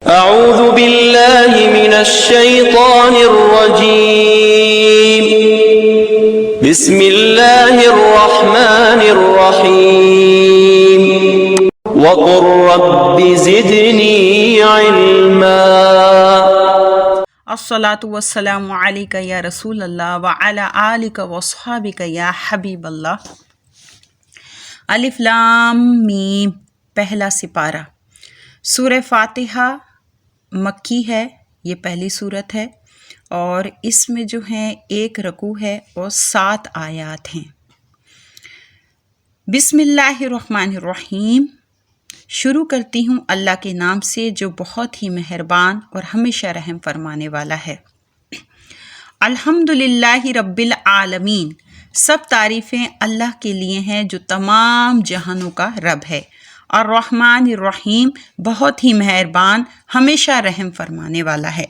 اعوذ باللہ من الشیطان الرجیم بسم اللہ الرحمن الرحیم وقل رب زدنی علما۔ الصلاة والسلام علیک یا رسول اللہ وعلی آلک وصحابک یا حبیب اللہ۔ الف لام میم، پہلا سپارہ۔ سورہ فاتحہ مکی ہے، یہ پہلی سورت ہے اور اس میں جو ہیں 1 رکوع ہے اور 7 آیات ہیں۔ بسم اللہ الرحمن الرحیم، شروع کرتی ہوں اللہ کے نام سے جو بہت ہی مہربان اور ہمیشہ رحم فرمانے والا ہے۔ الحمدللہ رب العالمین، سب تعریفیں اللہ کے لیے ہیں جو تمام جہانوں کا رب ہے۔ الرحمن الرحیم، بہت ہی مہربان ہمیشہ رحم فرمانے والا ہے۔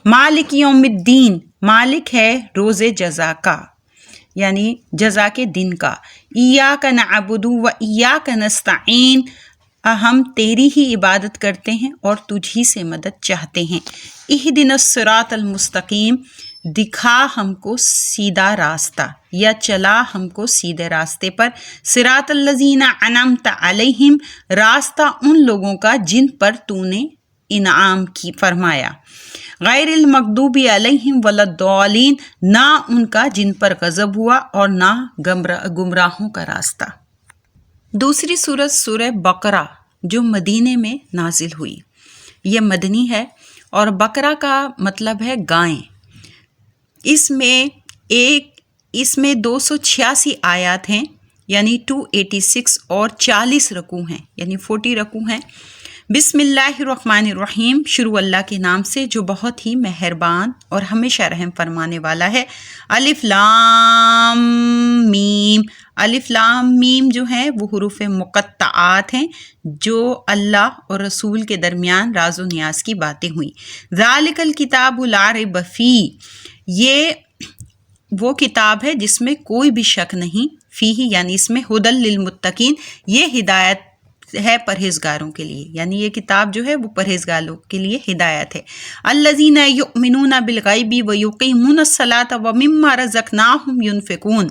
مالک یوم الدین، مالک ہے روز جزا کا، یعنی جزا کے دن کا۔ ایاک نعبد و ایاک نستعین، ہم تیری ہی عبادت کرتے ہیں اور تجھ ہی سے مدد چاہتے ہیں۔ اہدنا الصراط المستقیم، دکھا ہم کو سیدھا راستہ یا چلا ہم کو سیدھے راستے پر۔ صراط الذین انعمت علیہم، راستہ ان لوگوں کا جن پر تو نے انعام کی فرمایا۔ غیر المغضوب علیہم ولا الضالین، نہ ان کا جن پر غضب ہوا اور نہ گمراہوں کا راستہ۔ دوسری سورت سورہ بقرہ جو مدینے میں نازل ہوئی، یہ مدنی ہے اور بقرہ کا مطلب ہے گائیں۔ اس میں 286 آیات ہیں، یعنی 286 اور 40 رکوع ہیں، یعنی 40 رکوع ہیں۔ بسم اللہ الرحمن الرحیم، شروع اللہ کے نام سے جو بہت ہی مہربان اور ہمیشہ رحم فرمانے والا ہے۔ الف لام میم، الف لام میم جو ہیں وہ حروف مقطعات ہیں جو اللہ اور رسول کے درمیان راز و نیاز کی باتیں ہوئیں۔ ذالک الکتاب لا ریب فیہ، یہ وہ کتاب ہے جس میں کوئی بھی شک نہیں، فیہ یعنی اس میں، ھدی للمتقین، یہ ہدایت ہے پرہیزگاروں کے لیے، یعنی یہ کتاب جو ہے وہ پرہیزگاروں کے لیے ہدایت ہے۔ الذین یؤمنون بالغیب ویقیمون الصلاۃ ومما رزقناہم ینفقون،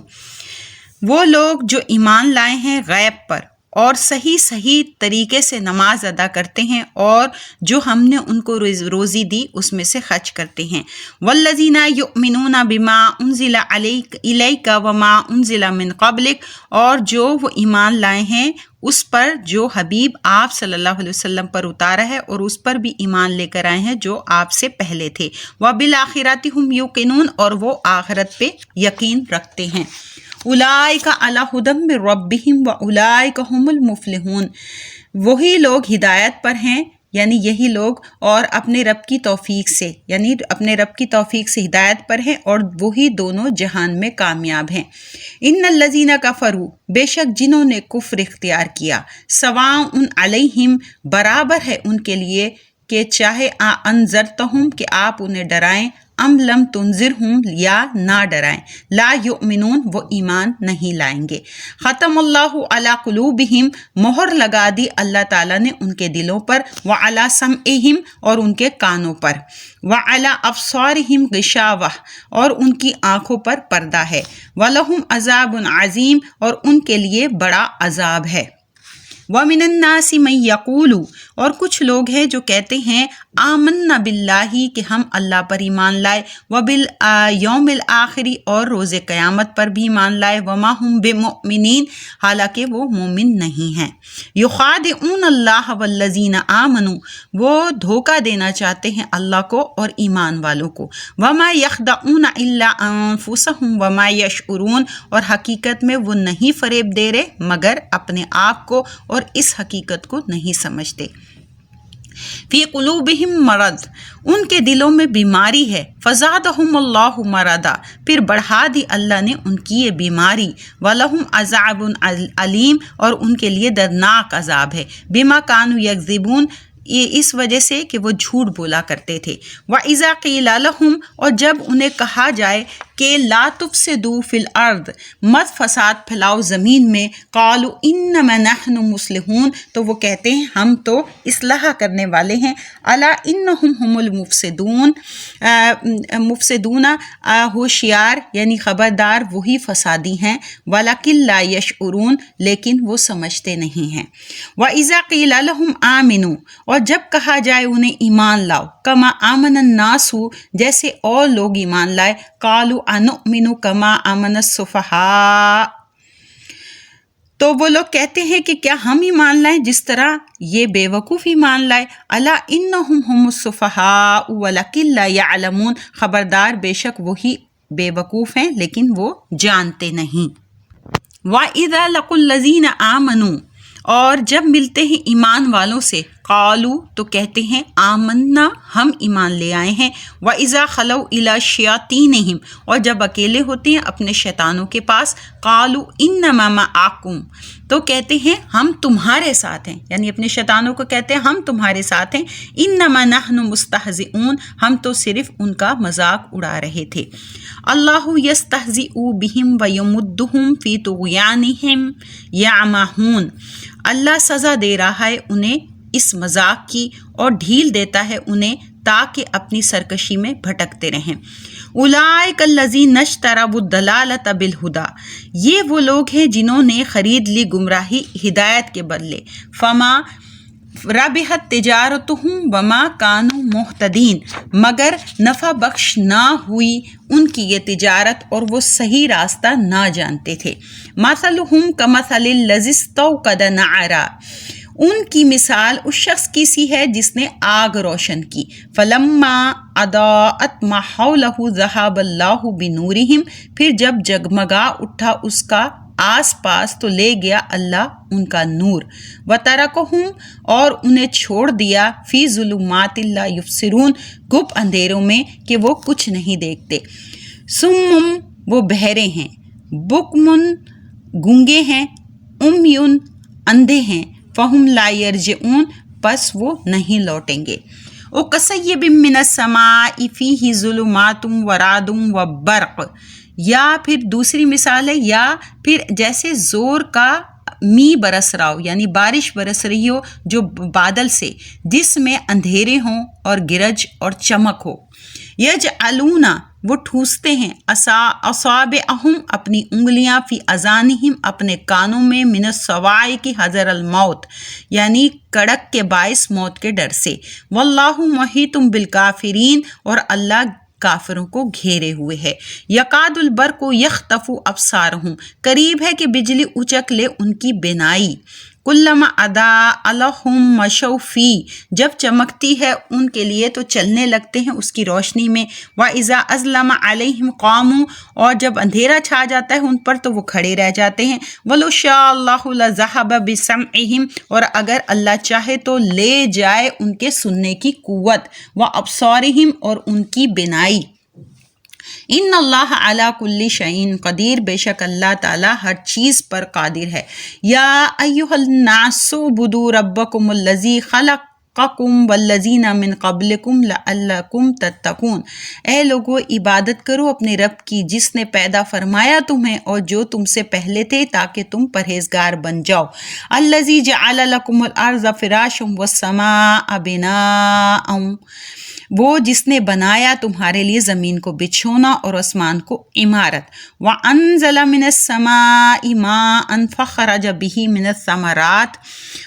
وہ لوگ جو ایمان لائے ہیں غیب پر اور صحیح طریقے سے نماز ادا کرتے ہیں اور جو ہم نے ان کو روزی دی اس میں سے خرچ کرتے ہیں۔ والذین یؤمنون بما انزل الیک وما انزل من قبلک، اور جو وہ ایمان لائے ہیں اس پر جو حبیب آپ صلی اللہ علیہ وسلم پر اتارا ہے اور اس پر بھی ایمان لے کر آئے ہیں جو آپ سے پہلے تھے۔ وبالآخرۃ ھم یوقنون، اور وہ آخرت پہ یقین رکھتے ہیں۔ اولئک علی ھدی من ربہم واولئک ھم المفلحون، وہی لوگ ہدایت پر ہیں، یعنی یہی لوگ، اور اپنے رب کی توفیق سے، یعنی اپنے رب کی توفیق سے ہدایت پر ہیں اور وہی دونوں جہان میں کامیاب ہیں۔ ان الذین کفروا، بے شک جنہوں نے کفر اختیار کیا، سواء علیہم، برابر ہے ان کے لیے کہ چاہے انذرتہم کہ آپ انہیں ڈرائیں، ام لم تنذرہم یا نہ ڈرائیں، لا یؤمنون، وہ ایمان نہیں لائیں گے۔ ختم اللہ علی قلوبہم، مہر لگا دی اللہ تعالیٰ نے ان کے دلوں پر، وعلی سمعہم، اور ان کے کانوں پر، وعلی ابصارہم غشاوہ، اور ان کی آنکھوں پر پردہ ہے، ولہم عذاب عظیم، اور ان کے لیے بڑا عذاب ہے۔ وَمِنَ النَّاسِ مَن يَقُولُ، اور کچھ لوگ ہیں جو کہتے ہیں آمنا باللہ کہ ہم اللہ پر ایمان لائے، وبالیوم الآخر، اور روز قیامت پر بھی ایمان لائے، وما ہم بمؤمنین، حالانکہ وہ مومن نہیں ہیں۔ یخادعون اللہ والذین آمنوا، وہ دھوکہ دینا چاہتے ہیں اللہ کو اور ایمان والوں کو۔ وما یخدعون الا انفسہم وما یشعرون، اور حقیقت میں وہ نہیں فریب دے رہے مگر اپنے آپ کو، اور اس حقیقت کو نہیں سمجھتے۔ فی قلوبہم مرض، ان کے دلوں میں بیماری ہے، فزادہم اللہ مرضا، پھر بڑھا دی اللہ نے ان کی یہ بیماری، ولہم عذاب علیم، اور ان کے لیے دردناک عذاب ہے، بما کانوا یکذبون، اس وجہ سے کہ وہ جھوٹ بولا کرتے تھے۔ وَإِذَا قِيلَ لَهُمْ اور جب انہیں کہا جائے کہ لا تفسدوا فی الارض مت فساد پھیلاؤ زمین میں، قالوا انما نحن مصلحون تو وہ کہتے ہیں ہم تو اصلاح کرنے والے ہیں۔ الا انہم هم المفسدون مفسدون ہوشیار یعنی خبردار وہی فسادی ہیں، ولکن لا یشعرون لیکن وہ سمجھتے نہیں ہیں۔ وَإِذَا قِيلَ لَهُمْ آمِنُوا اور جب کہا جائے انہیں ایمان لاؤ، کما آمن الناس جیسے اور لوگ ایمان لائے، قالوا انؤمن کما آمن السفہاء تو وہ لوگ کہتے ہیں کہ کیا ہم ایمان لائیں جس طرح یہ بے وقوف ایمان لائے۔ الا انہم هم السفہاء ولکن لا یعلمون خبردار بے شک وہی بے وقوف ہیں لیکن وہ جانتے نہیں۔ وَإِذَا لَقُوا الَّذِينَ آمَنُوا اور جب ملتے ہیں ایمان والوں سے، قالوا تو کہتے ہیں آمنا ہم ایمان لے آئے ہیں۔ وَإِذَا خَلَوْا إِلَىٰ شَيَاطِینِهِمْ اور جب اکیلے ہوتے ہیں اپنے شیطانوں کے پاس، قالوا إِنَّمَا مَعَكُمْ تو کہتے ہیں ہم تمہارے ساتھ ہیں، یعنی اپنے شیطانوں کو کہتے ہیں ہم تمہارے ساتھ ہیں۔ إِنَّمَا نَحْنُ مُسْتَهْزِئُونَ ہم تو صرف ان کا مذاق اڑا رہے تھے۔ اللہ یستہزئ بہم ویمدہم فی طغیانہم یعمہون اللہ سزا دے رہا ہے انہیں اس مذاق کی اور ڈھیل دیتا ہے انہیں تاکہ اپنی سرکشی میں بھٹکتے رہیں۔ اولئک الذین اشتروا الضلالۃ بالہدی یہ وہ لوگ ہیں جنہوں نے خرید لی گمراہی ہدایت کے بدلے۔ فما ربحت تجارتہم وما کانوا مہتدین مگر نفع بخش نہ ہوئی ان کی یہ تجارت اور وہ صحیح راستہ نہ جانتے تھے۔ مثلہم کمثل الذی استوقد نارا ان کی مثال اس شخص کی سی ہے جس نے آگ روشن کی۔ فلما اضاءت ما حولہ ذہب اللہ بنورہم پھر جب جگمگا اٹھا اس کا آس پاس تو لے گیا اللہ ان کا نور۔ وترکہم اور انہیں چھوڑ دیا فی ظلمات لا یبصرون گپ اندھیروں میں کہ وہ کچھ نہیں دیکھتے۔ سم وہ بہرے ہیں، بکمن گونگے ہیں، امیون اندھے ہیں، فہم لا یرجعون پس وہ نہیں لوٹیں گے۔ وکصیب من السماء فیہ ظلمات ورعد وبرق یا پھر دوسری مثال ہے یا پھر جیسے زور کا می برس رہا ہو یعنی بارش برس رہی ہو جو بادل سے جس میں اندھیرے ہوں اور گرج اور چمک ہو۔ یجعلون وہ ٹھوستے ہیں اصابعہم اپنی انگلیاں فی اذانہم اپنے کانوں میں من الصواعق حذر الموت یعنی کڑک کے باعث موت کے ڈر سے۔ واللہ محیط بالکافرین اور اللہ کافروں کو گھیرے ہوئے ہے۔ یکاد البرق یخطف ابصارہم قریب ہے کہ بجلی اچک لے ان کی بینائی۔ کلما اضاء لہم مشوا فیہ جب چمکتی ہے ان کے لیے تو چلنے لگتے ہیں اس کی روشنی میں۔ واذا اظلم علیہم قاموا اور جب اندھیرا چھا جاتا ہے ان پر تو وہ کھڑے رہ جاتے ہیں۔ ولو شاء اللہ لذہب بسمعہم اور اگر اللہ چاہے تو لے جائے ان کے سننے کی قوت، وابصارہم اور ان کی بینائی۔ ان اللہ علی کل شیء قدیر بے شک اللہ تعالیٰ ہر چیز پر قادر ہے۔ یا ایھا الناس اعبدوا ربکم الذی خلقکم والذین من قبلکم لعلکم تتقون اے لوگو عبادت کرو اپنے رب کی جس نے پیدا فرمایا تمہیں اور جو تم سے پہلے تھے تاکہ تم پرہیزگار بن جاؤ۔ الذی جعل لکم الارض فراشا والسماء بناء وہ جس نے بنایا تمہارے لیے زمین کو بچھونا اور آسمان کو عمارت۔ وَأَنزَلَ مِنَ السَّمَاءِ مَاءً فَخَرَجَ بِهِ مِنَ الثَّمَرَاتِ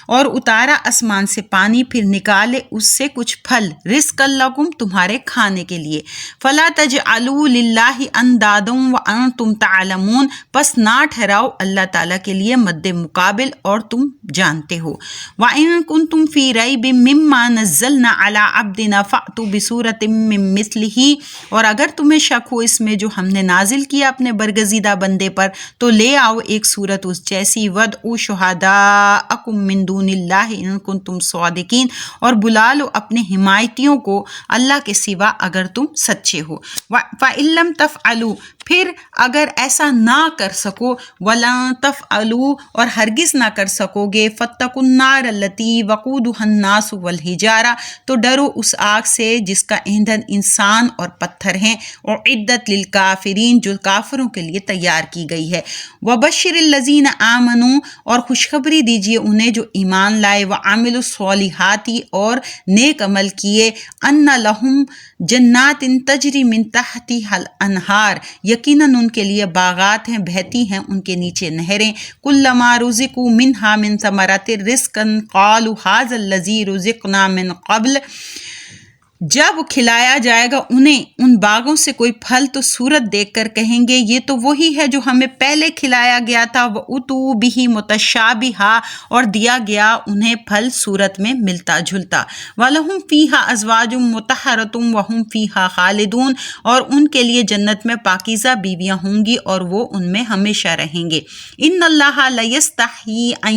اور اتارا آسمان سے پانی پھر نکالے اس سے کچھ پھل رزقا لکم تمہارے کھانے کے لیے۔ فَلَا تَجْعَلُوا لِلَّهِ أَنْدَادًا وَأَنْتُمْ تَعْلَمُونَ پس نہ ٹھہراؤ اللہ تعالیٰ کے لیے مد مقابل اور تم جانتے ہو۔ وَإِن كُنتُمْ فِي رَيْبٍ مِّمَّا نَزَّلْنَا عَلَىٰ عَبْدِنَا فَأْتُوا بِصُورَةٍ مِّن مِّثْلِهِ اور اگر تمہیں شک ہو اس میں جو ہم نے نازل کیا اپنے برگزیدہ بندے پر تو لے آؤ ایک صورت اس جیسی۔ وَادْعُوا شُهَدَاءَكُم مِّن دُونِ اللَّهِ إِن كُنتُمْ صَادِقِينَ اور بلا لو اپنے حمایتیوں کو اللہ کے سوا اگر تم سچے ہو۔ فَإِن لَّمْ تَفْعَلُوا پھر اگر ایسا نہ کر سکو وَلَن تَفْعَلُوا اور ہرگز نہ کر سکو گے فَاتَّقُوا النَّارَ الَّتِي وَقُودُهَا النَّاسُ وَالْحِجَارَةُ تو ڈرو اس آگ سے جس کا ایندھن انسان اور پتھر ہیں، اُعِدَّتْ لِلْکَافِرِینَ جو کافروں کے لیے تیار کی گئی ہے، وَبَشِّرِ الَّذِینَ آمَنُوا اور خوشخبری دیجیے انہیں جو ایمان لائے، وَعَمِلُوا الصَّالِحَاتِ اور نیک عمل کیے، أَنَّ لَهُمْ جَنَّاتٍ تَجْرِی مِن تَحْتِہَا الْأَنْہَارُ یقیناً ان کے لیے باغات ہیں، بہتی ہیں ان کے نیچے نہریں، کُلَّمَا رُزِقُوا مِنْہَا مِن ثَمَرَةٍ رِزْقًا قَالُوا هَٰذَا الَّذِی رُزِقْنَا مِن قَبْلُ جب کھلایا جائے گا انہیں ان باغوں سے کوئی پھل تو صورت دیکھ کر کہیں گے یہ تو وہی ہے جو ہمیں پہلے کھلایا گیا تھا، وَأُتُوا بِهِ مُتَشَابِهًا اور دیا گیا انہیں پھل صورت میں ملتا جھلتا، وَلَهُمْ فِيهَا أَزْوَاجٌ مُطَهَّرَةٌ وَهُمْ فِيهَا خَالِدُونَ اور ان کے لیے جنت میں پاکیزہ بیویاں ہوں گی اور وہ ان میں ہمیشہ رہیں گے۔ إِنَّ اللَّهَ لَيَسْتَحْيِي أَن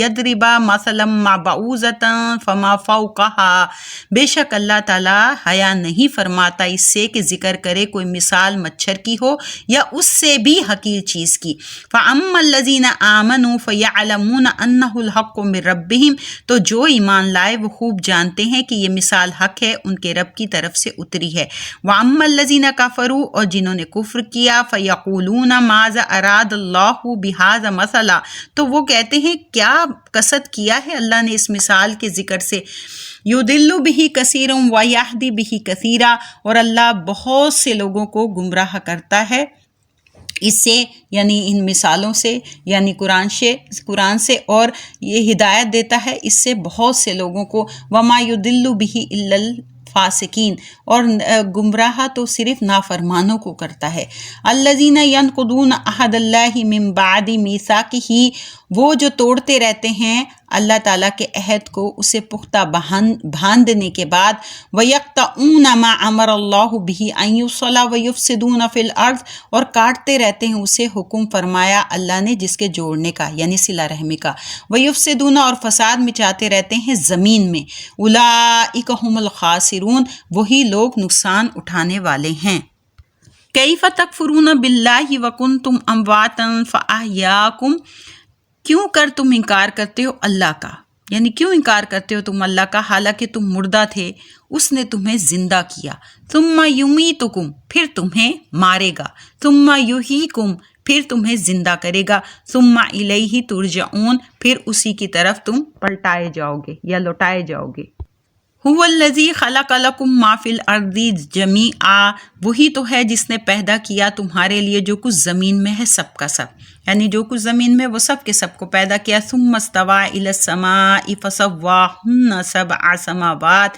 يَضْرِبَ مَثَلًا مَّا بَعُوضَةٍ فَمَا فَوْقَهَا بے شک اللہ تعالیٰ حیا نہیں فرماتا اس سے کہ ذکر کرے کوئی مثال مچھر کی ہو یا اس سے بھی حقیر چیز کی۔ فَأَمَّا الَّذِينَ آمَنُوا فَيَعْلَمُونَ أَنَّهُ الْحَقُّ مِن رَبِّهِمْ تو جو ایمان لائے وہ خوب جانتے ہیں کہ یہ مثال حق ہے ان کے رب کی طرف سے اتری ہے۔ وَأَمَّا الَّذِينَ كَفَرُوا اور جنہوں نے کفر کیا فَيَقُولُونَ مَاذَا أَرَادَ اللَّهُ بِهَٰذَا مَثَلًا تو وہ کہتے ہیں کیا قصد کیا ہے اللہ نے اس مثال کے ذکر سے، یُضِلُّ بِهِ کثیرٌ وَیَہدی بِهِ کثیرا اور اللہ بہت سے لوگوں کو گمراہ کرتا ہے اس سے، یعنی ان مثالوں سے، یعنی قرآن سے اور یہ ہدایت دیتا ہے اس سے بہت سے لوگوں کو، وَمَا يُضِلُّ بِهِ إِلَّا الْفَاسِقِينَ اور گمراہ تو صرف نافرمانوں کو کرتا ہے۔ الَّذِينَ يَنقُضُونَ عَهْدَ اللَّهِ مِن بَعْدِ مِيثَاقِهِ وہ جو توڑتے رہتے ہیں اللہ تعالیٰ کے عہد کو اسے پختہ باندھنے کے بعد، وَيَقْطَعُونَ مَا أَمَرَ اللَّهُ بِهِ أَن يُوصَلَ وَيُفْسِدُونَ فِي الْأَرْضِ اور کاٹتے رہتے ہیں اسے حکم فرمایا اللہ نے جس کے جوڑنے کا یعنی صلہ رحمی کا، وَيُفْسِدُونَ اور فساد مچاتے رہتے ہیں زمین میں، أُولَٰئِكَ هُمُ الْخَاسِرُونَ وہی لوگ نقصان اٹھانے والے ہیں۔ كَيْفَ تَكْفُرُونَ بِاللَّهِ وَكُنْتُمْ أَمْوَاتًا فَأَحْيَاكُمْ کیوں کر تم انکار کرتے ہو اللہ کا، یعنی کیوں انکار کرتے ہو تم اللہ کا حالانکہ تم مردہ تھے، اس نے تمہیں زندہ کیا، ثم یمیتکم پھر تمہیں مارے گا، ثم یحییکم پھر تمہیں زندہ کرے گا، ثم الیہ ترجعون پھر اسی کی طرف تم پلٹائے جاؤ گے یا لوٹائے جاؤ گے۔ هو الذی خلق لکم ما فی الارض جمیعا وہی تو ہے جس نے پیدا کیا تمہارے لیے جو کچھ زمین میں ہے سب کا سب، یعنی جو کچھ زمین میں وہ سب کے سب کو پیدا کیا، ثم استوى الی السماء فسواہن سبع سماوات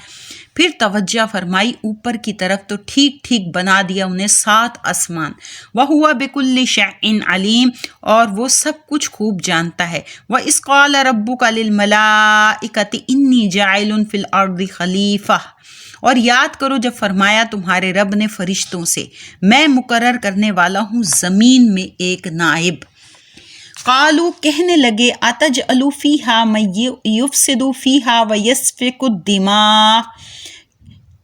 پھر توجہ فرمائی اوپر کی طرف تو ٹھیک ٹھیک بنا دیا انہیں 7 آسمان، وَهُوَ بِكُلِّ شَيْءٍ عَلِيمٌ اور وہ سب کچھ خوب جانتا ہے، وَإِذْ قَالَ رَبُّكَ لِلْمَلَائِكَةِ إِنِّي جَاعِلٌ فِي الْأَرْضِ خَلِيفَةً اور یاد کرو جب فرمایا تمہارے رب نے فرشتوں سے میں مقرر کرنے والا ہوں زمین میں ایک نائب، قالوا کہنے لگے اتجعل فیہا من یفسد فیہا ویسفک الدماء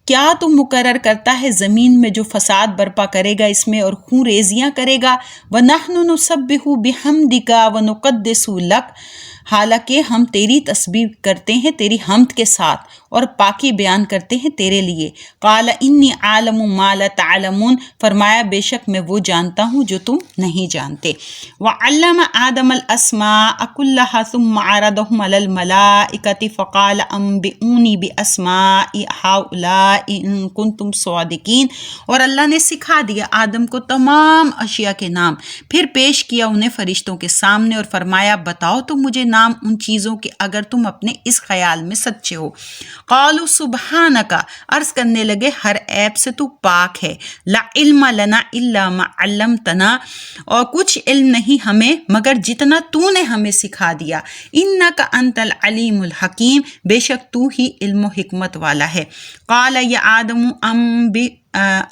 کیا تم مقرر کرتا ہے زمین میں جو فساد برپا کرے گا اس میں اور خون ریزیاں کرے گا، وَنَحْنُ نُسَبِّحُ بِحَمْدِكَ وَنُقَدِّسُ لَكَ حالانکہ ہم تیری تسبیح کرتے ہیں تیری حمد کے ساتھ اور پاکی بیان کرتے ہیں تیرے لیے، قَالَ إِنِّي أَعْلَمُ مَا لَا تَعْلَمُونَ فرمایا بے شک میں وہ جانتا ہوں جو تم نہیں جانتے، وَعَلَّمَ آدَمَ الْأَسْمَاءَ كُلَّهَا ثُمَّ عَرَضَهُمْ عَلَى الْمَلَائِكَةِ فَقَالَ أَنبِئُونِي بِأَسْمَاءِ هَؤُلَاءِ إِن كُنتُمْ صَادِقِينَ اور اللہ نے سکھا دیا آدم کو تمام اشیاء کے نام، پھر پیش کیا انہیں فرشتوں کے سامنے اور فرمایا بتاؤ تو مجھے نام ان چیزوں کے اگر تم اپنے اس خیال میں سچے ہو، قالوا سبحانک عرض کرنے لگے ہر عیب سے تو پاک ہے، لا علم لنا الا ما علمتنا اور کچھ علم نہیں ہمیں مگر جتنا تو نے ہمیں سکھا دیا، انک انت العلیم الحکیم بے شک تو ہی علم و حکمت والا ہے، قال یا آدم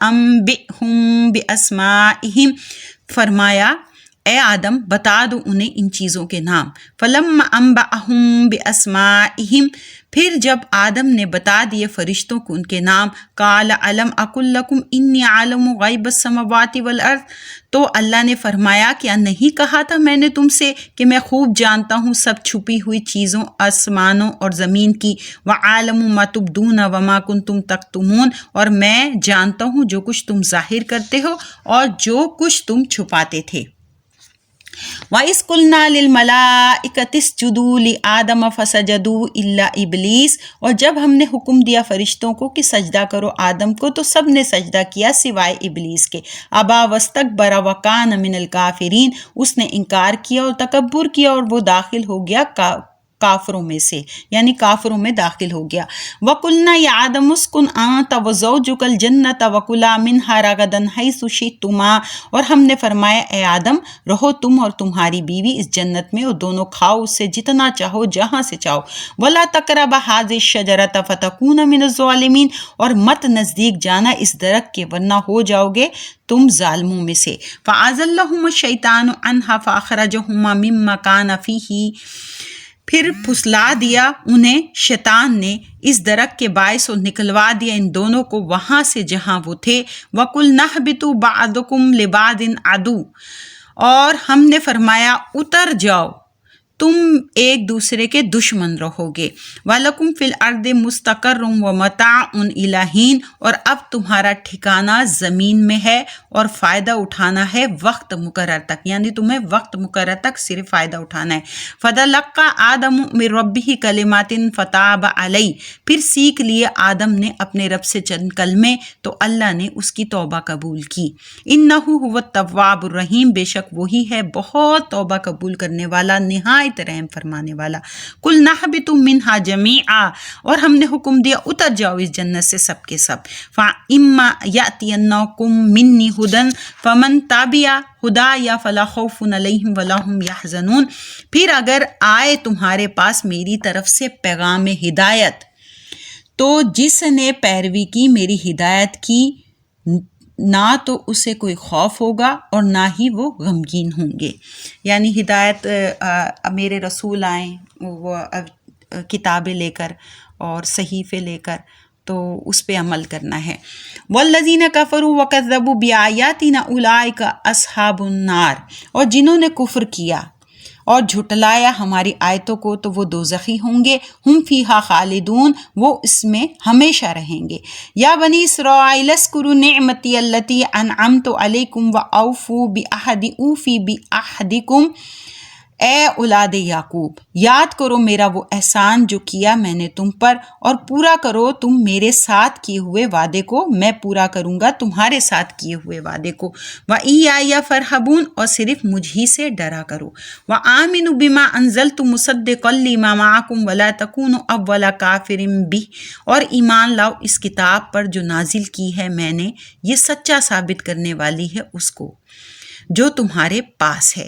انبئہم باسمائہم فرمایا اے آدم بتا دو انہیں ان چیزوں کے نام۔ فلما انبأہم باسمائہم، پھر جب آدم نے بتا دیے فرشتوں کو ان کے نام، قال الم اقل لکم انی عالم غیب السماوات والارض، تو اللہ نے فرمایا کیا نہیں کہا تھا میں نے تم سے کہ میں خوب جانتا ہوں سب چھپی ہوئی چیزوں آسمانوں اور زمین کی، وعالم ما تبدون وما کنتم تکتمون، اور میں جانتا ہوں جو کچھ تم ظاہر کرتے ہو اور جو کچھ تم چھپاتے تھے۔ وَإِذْ قُلْنَا لِلْمَلَائِكَةِ اسْجُدُوا لِآدَمَ فَسَجَدُوا إِلَّا إِبْلِيسَ، اور جب ہم نے حکم دیا فرشتوں کو کہ سجدہ کرو آدم کو تو سب نے سجدہ کیا سوائے ابلیس کے۔ ابا واستکبر وکان من الکافرین، اس نے انکار کیا اور تکبر کیا اور وہ داخل ہو گیا کافروں میں سے، یعنی کافروں میں داخل ہو گیا۔ وَقُلْنَا يَا آدَمُ اسْكُنْ أَنْتَ وَزَوْجُكَ الْجَنَّةَ وَكُلَا مِنْهَا رَغَدًا حَيْثُ شِئْتُمَا، اور ہم نے فرمایا اے آدم رہو تم اور تمہاری بیوی اس جنت میں اور دونوں کھاؤ اس سے جتنا چاہو جہاں سے چاہو، وَلَا تَقْرَبَا هَٰذِهِ الشَّجَرَةَ فَتَكُونَ مِنَ الظَّالِمِينَ، اور مت نزدیک جانا اس درخت کے ورنہ ہو جاؤ گے تم ظالموں میں سے۔ فَأَزَلَّهُمَا الشَّيْطَانُ عَنْهَا فَأَخْرَجَهُمَا مِمَّا كَانَ فِيهِ، پھر پھسلا دیا انہیں شیطان نے اس درخت کے باعث اور نکلوا دیا ان دونوں کو وہاں سے جہاں وہ تھے۔ وَقُلْنَا اهْبِطُوا بَعْضُكُمْ لِبَعْضٍ عَدُوٌّ، اور ہم نے فرمایا اتر جاؤ تم ایک دوسرے کے دشمن رہو گے۔ وَلَكُمْ فِي الْأَرْضِ مُسْتَقَرٌّ وَمَتَاعٌ إِلَىٰ حِينٍ، اور اب تمہارا ٹھکانہ زمین میں ہے اور فائدہ اٹھانا ہے وقت مقرر تک، یعنی تمہیں وقت مقرر تک صرف فائدہ اٹھانا ہے۔ فَتَلَقَّىٰ آدَمُ مِن رَبِّهِ كَلِمَاتٍ فَتَابَ عَلَيْهِ، پھر سیکھ لیے آدم نے اپنے رب سے چند کلمے تو اللہ نے اس کی توبہ قبول کی۔ إِنَّهُ هُوَ التَّوَّابُ الرَّحِيمُ، بے شک وہی ہے بہت توبہ قبول کرنے والا نہایت رحم فرمانے والا۔ قُلْنَا اهْبِطُوا مِنْهَا جَمِيعًا، اور ہم نے حکم دیا اتر جاؤ اس جنت سے سب کے سب۔ فَإِمَّا يَأْتِيَنَّكُم مِّنِّي هُدًى فَمَن تَبِعَ هُدَايَ فَلَا خَوْفٌ عَلَيْهِمْ وَلَا هُمْ يَحْزَنُونَ، پھر اگر آئے تمہارے پاس میری طرف سے پیغام ہدایت تو جس نے پیروی کی میری ہدایت کی نہ تو اسے کوئی خوف ہوگا اور نہ ہی وہ غمگین ہوں گے۔ یعنی ہدایت میرے رسول آئیں وہ کتابیں لے کر اور صحیفے لے کر، تو اس پہ عمل کرنا ہے۔ وَالَّذِينَ كَفَرُوا وَكَذَّبُوا بِآيَاتِنَا أُولَٰئِكَ أَصْحَابُ النَّارِ، اور جنہوں نے کفر کیا اور جھٹلایا ہماری آیتوں کو تو وہ دوزخی ہوں گے۔ ہم فیہا خالدون، وہ اس میں ہمیشہ رہیں گے۔ یا بنی اسرائیل اذکروا نعمتی التی انعمت علیکم واوفوا بعہدی اوفی بعہدکم، اے اولاد یعقوب یاد کرو میرا وہ احسان جو کیا میں نے تم پر، اور پورا کرو تم میرے ساتھ کیے ہوئے وعدے کو، میں پورا کروں گا تمہارے ساتھ کیے ہوئے وعدے کو۔ وَإِيَّايَ فَارْهَبُونَ، اور صرف مجھ ہی سے ڈرا کرو۔ وَآمِنُوا بِمَا أَنزَلْتُ مُصَدِّقًا لِمَا مَعَكُمْ وَلَا تَكُونُوا أَوَّلَ كَافِرٍ بِهِ، اور ایمان لاؤ اس کتاب پر جو نازل کی ہے میں نے، یہ سچا ثابت کرنے والی ہے اس کو جو تمہارے پاس ہے،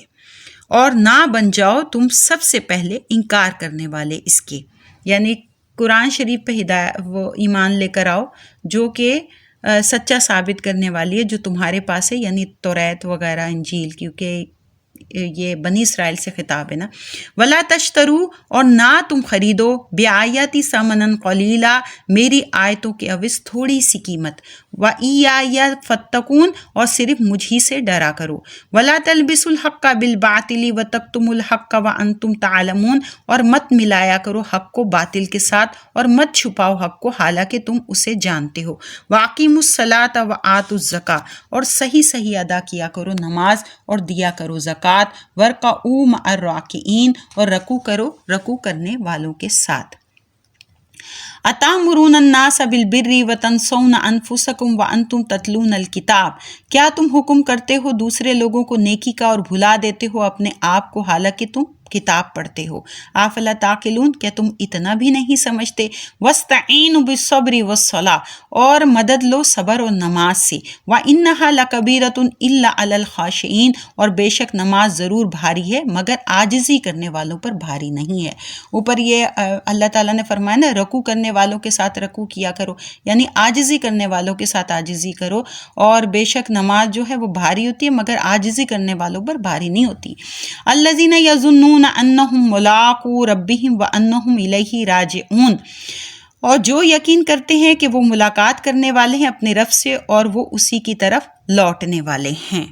اور نہ بن جاؤ تم سب سے پہلے انکار کرنے والے اس کے۔ یعنی قرآن شریف پہ وہ ایمان لے کر آؤ جو کہ سچا ثابت کرنے والی ہے جو تمہارے پاس ہے، یعنی توریت وغیرہ انجیل، کیونکہ یہ بنی اسرائیل سے خطاب ہے نا۔ ولا تشترو، اور نہ تم خریدو بیااتی ثمنًا قلیلا، میری آیتوں کے عوض تھوڑی سی قیمت۔ وَإِيَّايَ فَاتَّقُونَ، اور صرف مجھ ہی سے ڈرا کرو۔ ولا تلبسوا الحق بالباطل وتکتموا الحق وانتم تعلمون، اور مت ملایا کرو حق کو باطل کے ساتھ اور مت چھپاؤ حق کو حالانکہ تم اسے جانتے ہو۔ وَأَقِیمُوا الصَّلَاةَ وَآتُوا الزَّکَاةَ، اور صحیح صحیح ادا کیا کرو نماز اور دیا کرو زکوٰۃ۔ وَارْکَعُوا مَعَ الرَّاکِعِینَ، اور رکوع کرو رکوع کرنے والوں کے ساتھ۔ أَتَأْمُرُونَ النَّاسَ بِالْبِرِّ وَتَنْسَوْنَ أَنفُسَكُمْ وَأَنْتُمْ تَتْلُونَ الْکِتَابَ، کیا تم حکم کرتے ہو دوسرے لوگوں کو نیکی کا اور بھلا دیتے ہو اپنے آپ کو حالانکہ تم کتاب پڑھتے ہو۔ افلا تعقلون، کیا تم اتنا بھی نہیں سمجھتے؟ واستعینوا بالصبر والصلاۃ، اور مدد لو صبر اور نماز سے۔ وانھا لکبیرۃ الا علی الخاشعین، اور بے شک نماز ضرور بھاری ہے مگر عاجزی کرنے والوں پر بھاری نہیں ہے۔ اوپر یہ اللہ تعالیٰ نے فرمایا نا رکوع کرنے والوں کے ساتھ رکوع کیا کرو، یعنی عاجزی کرنے والوں کے ساتھ عاجزی کرو، اور بے شک نماز جو ہے وہ بھاری ہوتی ہے مگر عاجزی کرنے والوں پر بھاری نہیں ہوتی۔ الذین یظنون انہم ملاقو ربہم وانہم الیہ راجعون، اور جو یقین کرتے ہیں کہ وہ ملاقات کرنے والے ہیں اپنے رب سے اور وہ اسی کی طرف لوٹنے والے ہیں۔